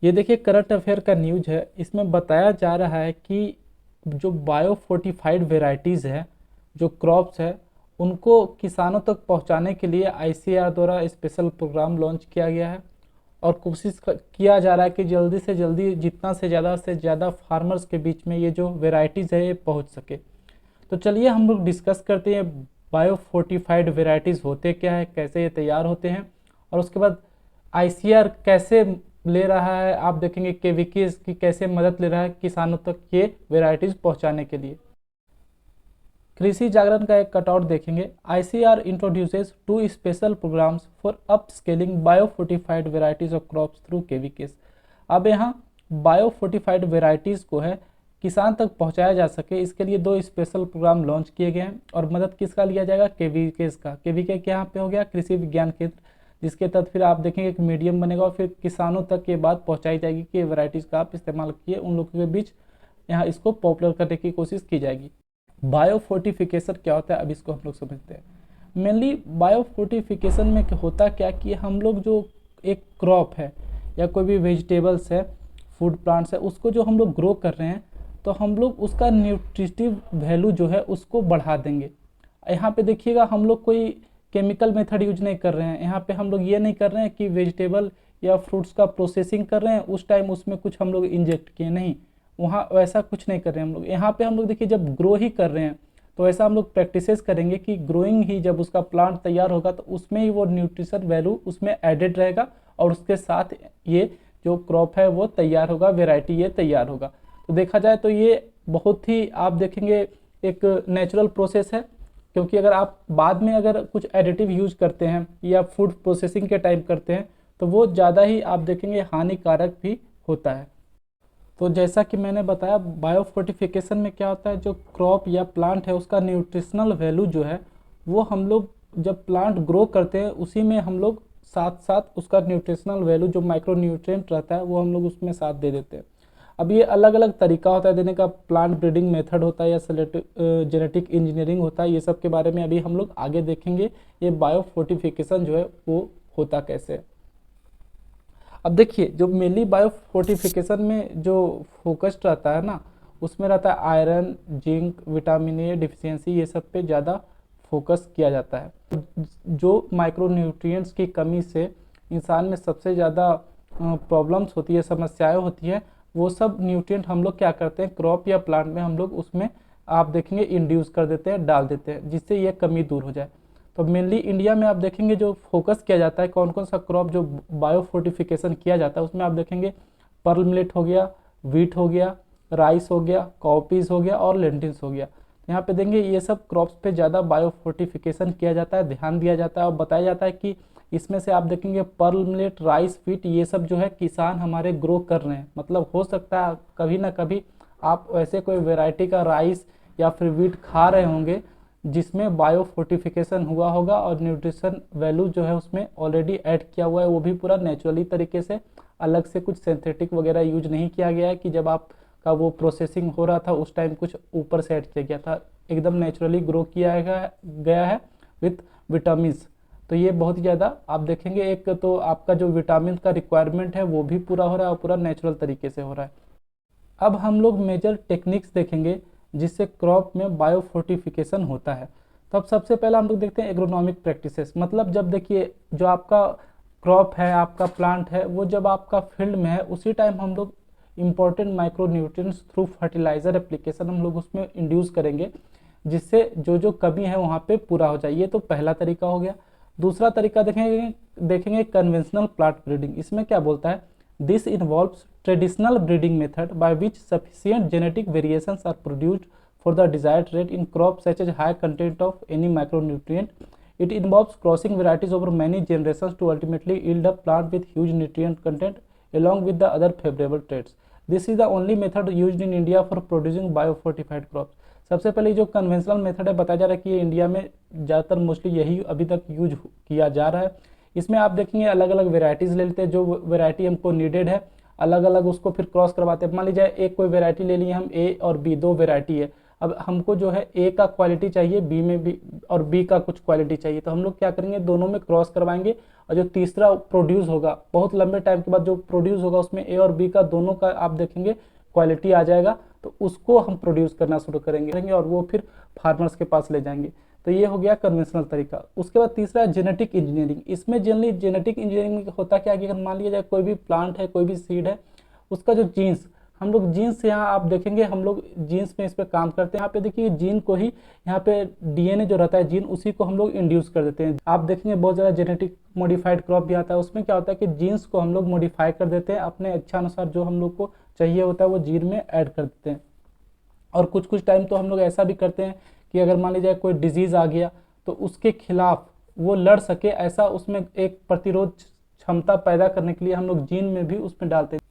ये देखिए current affair का न्यूज है। इसमें बताया जा रहा है कि जो बायो फोर्टिफाइड वेराइटीज़ है, जो क्रॉप्स है, उनको किसानों तक पहुंचाने के लिए आईसीएआर द्वारा स्पेशल प्रोग्राम लॉन्च किया गया है और किया जा रहा है कि जल्दी से जल्दी जितना से ज़्यादा फार्मर्स के बीच में ये जो वेराइटीज़ है ये पहुंच सके। तो चलिए हम लोग डिस्कस करते हैं बायो फोर्टिफाइड वेराइटीज़ होते क्या है, कैसे ये तैयार होते हैं, और उसके बाद आईसीआर कैसे ले रहा है। आप देखेंगे केवीके की कैसे मदद ले रहा है किसानों तक ये वेराइटीज़ पहुंचाने के लिए। कृषि जागरण का एक कटआउट देखेंगे। ICR introduces two special programmes for upscaling biofortified varieties of crops through KVKs. अब यहाँ बायो फोर्टिफाइड वेराइटीज़ को है किसान तक पहुंचाया जा सके, इसके लिए दो स्पेशल प्रोग्राम लॉन्च किए गए हैं। और मदद किसका लिया जाएगा? केवीकेस का। केवीके यहाँ पे हो गया कृषि विज्ञान केंद्र, जिसके तहत फिर आप देखेंगे एक मीडियम बनेगा और फिर किसानों तक ये बात पहुंचाई जाएगी कि ये वैरायटीज़ का आप इस्तेमाल किए, उन लोगों के बीच यहाँ इसको पॉपुलर करने की कोशिश की जाएगी। बायो फोर्टिफिकेशन क्या होता है, अब इसको हम लोग समझते हैं। मेनली बायो फोर्टिफिकेशन में होता क्या कि हम लोग जो एक क्रॉप है या कोई भी वेजिटेबल्स है, फूड प्लांट्स है, उसको जो हम लोग ग्रो कर रहे हैं तो हम लोग उसका न्यूट्रिटिव वैल्यू जो है उसको बढ़ा देंगे। यहाँ पे देखिएगा हम लोग कोई केमिकल मेथड यूज नहीं कर रहे हैं। यहाँ पे हम लोग ये नहीं कर रहे हैं कि वेजिटेबल या फ्रूट्स का प्रोसेसिंग कर रहे हैं उस टाइम उसमें कुछ हम लोग इंजेक्ट किए, नहीं, वहाँ वैसा कुछ नहीं कर रहे हैं हम लोग। यहाँ पे हम लोग देखिए जब ग्रो ही कर रहे हैं तो ऐसा हम लोग प्रैक्टिसेस करेंगे कि ग्रोइंग ही जब उसका प्लांट तैयार होगा तो उसमें ही वो न्यूट्रिशन वैल्यू उसमें एडेड रहेगा और उसके साथ ये जो क्रॉप है वो तैयार होगा, वेराइटी ये तैयार होगा। तो देखा जाए तो ये बहुत ही आप देखेंगे एक नेचुरल प्रोसेस है, क्योंकि अगर आप बाद में अगर कुछ एडिटिव यूज करते हैं या फूड प्रोसेसिंग के टाइम करते हैं तो वो ज़्यादा ही आप देखेंगे हानिकारक भी होता है। तो जैसा कि मैंने बताया बायो फोर्टिफिकेशन में क्या होता है, जो क्रॉप या प्लांट है उसका न्यूट्रिशनल वैल्यू जो है वो हम लोग जब प्लांट ग्रो करते हैं उसी में हम लोग साथ साथ उसका न्यूट्रिशनल वैल्यू जो माइक्रो न्यूट्रिएंट रहता है वो हम लोग उसमें साथ दे देते हैं। अब ये अलग अलग तरीका होता है देने का, प्लांट ब्रीडिंग मेथड होता है या जेनेटिक इंजीनियरिंग होता है, ये सब के बारे में अभी हम लोग आगे देखेंगे ये बायो फोर्टिफिकेशन जो है वो होता कैसे। अब देखिए जो मेनली बायो फोर्टिफिकेशन में जो फोकस्ड रहता है ना, उसमें रहता है iron, zinc, vitamin A deficiency, ये सब पे ज़्यादा फोकस किया जाता है। जो माइक्रोन्यूट्रिएंट्स की कमी से इंसान में सबसे ज़्यादा प्रॉब्लम्स होती है, समस्याएं होती है, वो सब न्यूट्रिएंट हम लोग क्या करते हैं क्रॉप या प्लांट में हम लोग उसमें आप देखेंगे इंड्यूस कर देते हैं, डाल देते हैं, जिससे ये कमी दूर हो जाए। तो मेनली इंडिया में आप देखेंगे जो फोकस किया जाता है कौन कौन सा क्रॉप जो बायो फोर्टिफिकेशन किया जाता है उसमें आप देखेंगे पर्ल मिलेट हो गया, वीट हो गया, राइस हो गया, कॉपीज हो गया और लेंटिल्स हो गया। यहाँ पे देंगे ये सब क्रॉप्स पे ज़्यादा बायो फोर्टिफिकेशन किया जाता है, ध्यान दिया जाता है और बताया जाता है कि इसमें से आप देखेंगे पर्ल मिलेट, राइस, वीट, ये सब जो है किसान हमारे ग्रो कर रहे हैं। मतलब हो सकता है कभी ना कभी आप ऐसे कोई वेराइटी का राइस या फिर वीट खा रहे होंगे जिसमें बायो फोर्टिफिकेशन हुआ होगा और न्यूट्रिशन वैल्यू जो है उसमें ऑलरेडी ऐड किया हुआ है, वो भी पूरा नेचुरली तरीके से, अलग से कुछ सिंथेटिक वगैरह यूज नहीं किया गया है कि जब आपका वो प्रोसेसिंग हो रहा था उस टाइम कुछ ऊपर से ऐड किया गया था। एकदम नेचुरली ग्रो किया गया है विथ विटामिन। तो ये बहुत ही ज़्यादा आप देखेंगे, एक तो आपका जो विटामिन का रिक्वायरमेंट है वो भी पूरा हो रहा है और पूरा नेचुरल तरीके से हो रहा है। अब हम लोग मेजर टेक्निक्स देखेंगे जिससे क्रॉप में बायो फोर्टिफिकेशन होता है। तो अब सबसे पहला हम लोग देखते हैं एग्रोनॉमिक प्रैक्टिसेस। मतलब जब देखिए जो आपका क्रॉप है, आपका प्लांट है, वो जब आपका फील्ड में है उसी टाइम हम लोग important micronutrients through fertiliser application हम लोग उसमें इंड्यूस करेंगे, जिससे जो जो कमी है वहाँ पे पूरा हो जाए। ये तो पहला तरीका हो गया। दूसरा तरीका देखेंगे कन्वेंशनल प्लांट ब्रीडिंग। इसमें क्या बोलता है, this involves traditional breeding method by which sufficient genetic variations are produced for the desired rate in crop such as high content of any micronutrient. It involves crossing varieties over many generations to ultimately yield a plant with huge nutrient content along with the other favorable traits. This is the only method used in India for producing biofortified crops. सबसे पहले जो conventional method है बताया जा रहा है कि ये इंडिया में ज़्यादातर मोस्टली यही अभी तक यूज किया जा रहा है। इसमें आप देखेंगे अलग अलग वेराइटीज़ ले लेते हैं, जो वेराइटी हमको नीडेड है अलग अलग उसको फिर क्रॉस करवाते हैं। मान लीजिए एक कोई वेराइटी ले लिए हम, ए और बी दो वेराइटी है, अब हमको जो है ए का क्वालिटी चाहिए बी में भी, और बी का कुछ क्वालिटी चाहिए, तो हम लोग क्या करेंगे, दोनों में क्रॉस करवाएंगे, और जो तीसरा प्रोड्यूस होगा बहुत लंबे टाइम के बाद जो प्रोड्यूस होगा उसमें ए और बी का दोनों का आप देखेंगे क्वालिटी आ जाएगा, तो उसको हम प्रोड्यूस करना शुरू करेंगे और वो फिर फार्मर्स के पास ले जाएंगे। तो ये हो गया कन्वेंशनल तरीका। उसके बाद तीसरा है जेनेटिक इंजीनियरिंग। इसमें जनरली जेनेटिक इंजीनियरिंग में होता क्या है कि अगर मान लिया जाए कोई भी प्लांट है, कोई भी सीड है, उसका जो जीन्स, हम लोग जीन्स यहाँ आप देखेंगे हम लोग जीन्स में इस पर काम करते हैं। यहाँ पे देखिए जीन को ही, यहाँ पे डीएनए जो रहता है जीन, उसी को हम लोग इंड्यूस कर देते हैं। आप देखेंगे बहुत ज़्यादा जेनेटिक मॉडिफाइड क्रॉप भी आता है, उसमें क्या होता है कि जीन्स को हम लोग मॉडिफाई कर देते हैं, अपने इच्छा अनुसार जो हम लोग को चाहिए होता है वो जीन में ऐड कर देते हैं। और कुछ कुछ टाइम तो हम लोग ऐसा भी करते हैं कि अगर मान लीजिए कोई डिजीज़ आ गया तो उसके खिलाफ वो लड़ सके, ऐसा उसमें एक प्रतिरोध क्षमता पैदा करने के लिए हम लोग जीन में भी उसमें डालते हैं।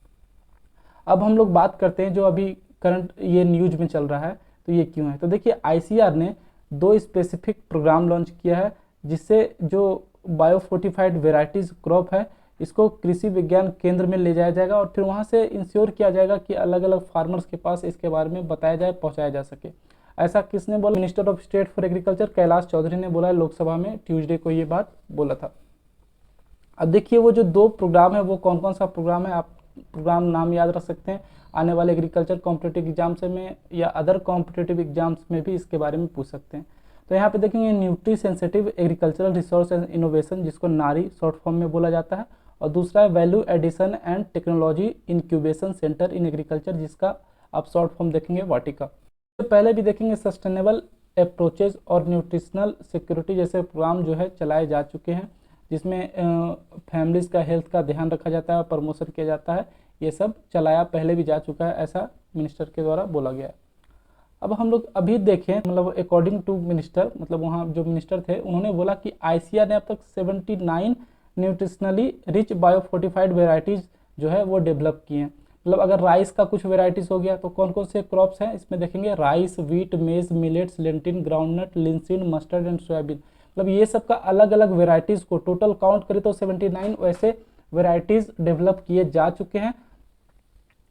अब हम लोग बात करते हैं जो अभी करंट ये न्यूज में चल रहा है, तो ये क्यों है। तो देखिए आईसीआर ने 2 स्पेसिफिक प्रोग्राम लॉन्च किया है, जिससे जो बायोफोर्टिफाइड वेराइटीज क्रॉप है इसको कृषि विज्ञान केंद्र में ले जाया जाएगा, और फिर वहाँ से इंश्योर किया जाएगा कि अलग अलग फार्मर्स के पास इसके बारे में बताया जाए, पहुँचाया जा सके। ऐसा किसने बोला, minister of state for agriculture Kailash Choudhary ने बोला है लोकसभा में, ट्यूसडे को ये बात बोला था। अब देखिए वो जो 2 प्रोग्राम है वो कौन कौन सा प्रोग्राम है, आप प्रोग्राम नाम याद रख सकते हैं, आने वाले एग्रीकल्चर कॉम्पिटेटिव एग्जाम्स में या अदर कॉम्पिटेटिव एग्जाम्स में भी इसके बारे में पूछ सकते हैं। तो यहाँ पे देखेंगे nutri sensitive agricultural resource and innovation, जिसको नारी शॉर्ट फॉर्म में बोला जाता है, और दूसरा है value addition and technology incubation centre in agriculture, जिसका आप शॉर्ट फॉर्म देखेंगे वाटिका। तो पहले भी देखेंगे सस्टेनेबल अप्रोचेज और न्यूट्रिशनल सिक्योरिटी जैसे प्रोग्राम जो है चलाए जा चुके हैं, जिसमें फैमिलीज़ का हेल्थ का ध्यान रखा जाता है, प्रमोशन किया जाता है, ये सब चलाया पहले भी जा चुका है, ऐसा मिनिस्टर के द्वारा बोला गया है। अब हम लोग अभी देखें, मतलब अकॉर्डिंग टू मिनिस्टर, मतलब वहाँ जो मिनिस्टर थे उन्होंने बोला कि आईसीआर ने अब तक 79 न्यूट्रिशनली रिच बायोफोर्टिफाइड वेराइटीज़ जो है वो डेवलप किए हैं। मतलब अगर राइस का कुछ वेराइटीज़ हो गया तो कौन कौन से क्रॉप्स हैं इसमें देखेंगे, rice, wheat, maize, millets, lentil, groundnut, linseed, mustard and soybean. मतलब ये सब का अलग अलग वेराइटीज़ को टोटल काउंट करें तो 79 वैसे वेराइटीज़ डेवलप किए जा चुके हैं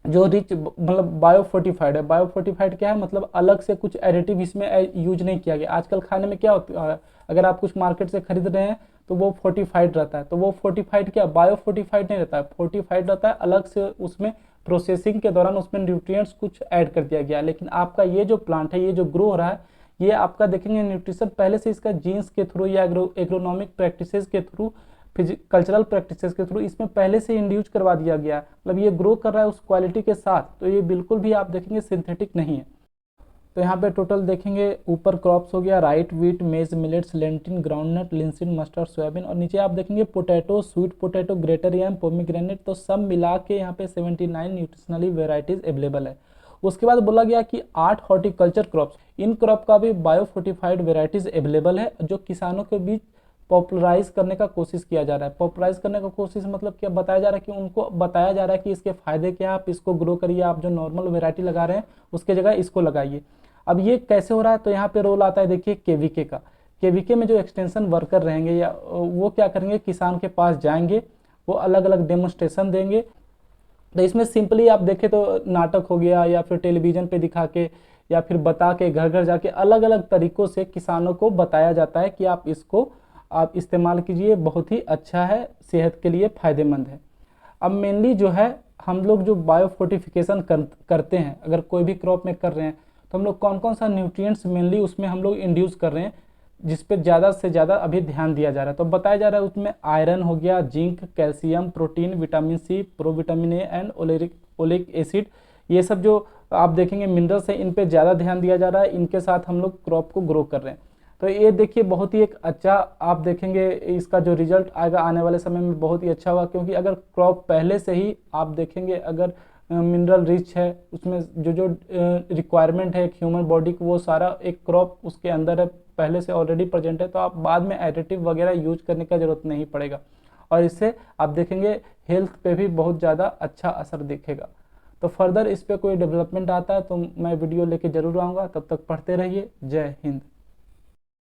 जो रिच मतलब बायोफोर्टिफाइड है। बायोफोर्टिफाइड क्या है, मतलब अलग से कुछ एडिटिव इसमें यूज नहीं किया गया। आजकल खाने में क्या होता है, अगर आप कुछ मार्केट से खरीद रहे हैं तो वो फोर्टिफाइड रहता है, तो वो फोर्टिफाइड क्या बायोफोर्टिफाइड नहीं रहता है, फोर्टिफाइड रहता है, अलग से उसमें प्रोसेसिंग के दौरान उसमें न्यूट्रिएंट्स कुछ ऐड कर दिया गया। लेकिन आपका ये जो प्लांट है, ये जो ग्रो हो रहा है, ये आपका देखेंगे न्यूट्रिशन पहले से इसका जीन्स के थ्रू या एग्रोनॉमिक प्रैक्टिसेस के थ्रू, कल्चरल प्रैक्टिसेस के थ्रू इसमें पहले से इंड्यूस करवा दिया गया है। मतलब ये ग्रो कर रहा है उस क्वालिटी के साथ, तो ये बिल्कुल भी आप देखेंगे सिंथेटिक नहीं है। तो यहाँ पे टोटल देखेंगे ऊपर क्रॉप्स हो गया right, wheat, maize, millets, lentil, groundnut, linseed, mustard, soybean, और नीचे आप देखेंगे potato, sweet potato, greater yam, pomegranate. तो सब मिला के यहाँ पे 79 न्यूट्रिशनली वेराइटीज अवेलेबल है। उसके बाद बोला गया कि 8 हॉर्टिकल्चर क्रॉप्स, इन क्रॉप का भी बायोफोर्टिफाइड वेराइटीज अवेलेबल है, जो किसानों के बीच पॉपुलराइज करने का कोशिश किया जा रहा है। पॉपुलराइज करने का कोशिश मतलब क्या, बताया जा रहा है कि उनको बताया जा रहा है कि इसके फायदे क्या है, आप इसको ग्रो करिए, आप जो नॉर्मल वेराइटी लगा रहे हैं उसके जगह इसको लगाइए। अब ये कैसे हो रहा है, तो यहाँ पे रोल आता है देखिए केवीके का। केवीके में जो एक्सटेंशन वर्कर रहेंगे या वो क्या करेंगे, किसान के पास जाएंगे, वो अलग अलग डेमोन्स्ट्रेशन देंगे। तो इसमें सिंपली आप देखें तो नाटक हो गया या फिर टेलीविजन पे दिखा के या फिर बता के घर घर जाके अलग अलग तरीकों से किसानों को बताया जाता है कि आप इसको आप इस्तेमाल कीजिए, बहुत ही अच्छा है, सेहत के लिए फ़ायदेमंद है। अब मेनली जो है हम लोग जो बायोफोर्टिफिकेशन करते हैं, अगर कोई भी क्रॉप में कर रहे हैं, तो हम लोग कौन कौन सा न्यूट्रिएंट्स मेनली उसमें हम लोग इंड्यूस कर रहे हैं, जिस पे ज़्यादा से ज़्यादा अभी ध्यान दिया जा रहा है। तो बताया जा रहा है उसमें आयरन हो गया, zinc, calcium, protein, vitamin C, provitamin A and oleic acid, ये सब जो आप देखेंगे मिनरल्स हैं, इन पे ज़्यादा ध्यान दिया जा रहा है। इनके साथ हम लोग क्रॉप को ग्रो कर रहे हैं। तो ये देखिए बहुत ही एक अच्छा आप देखेंगे इसका जो रिजल्ट आएगा आने वाले समय में बहुत ही अच्छा होगा, क्योंकि अगर क्रॉप पहले से ही आप देखेंगे अगर मिनरल रिच है, उसमें जो जो रिक्वायरमेंट है एक ह्यूमन बॉडी को, वो सारा एक क्रॉप उसके अंदर है, पहले से ऑलरेडी प्रेजेंट है, तो आप बाद में एडिटिव वगैरह यूज करने का ज़रूरत नहीं पड़ेगा, और इससे आप देखेंगे हेल्थ पे भी बहुत ज़्यादा अच्छा असर दिखेगा। तो फर्दर इस पर कोई डेवलपमेंट आता है तो मैं वीडियो लेके ज़रूर आऊँगा। तब तक पढ़ते रहिए। जय हिंद।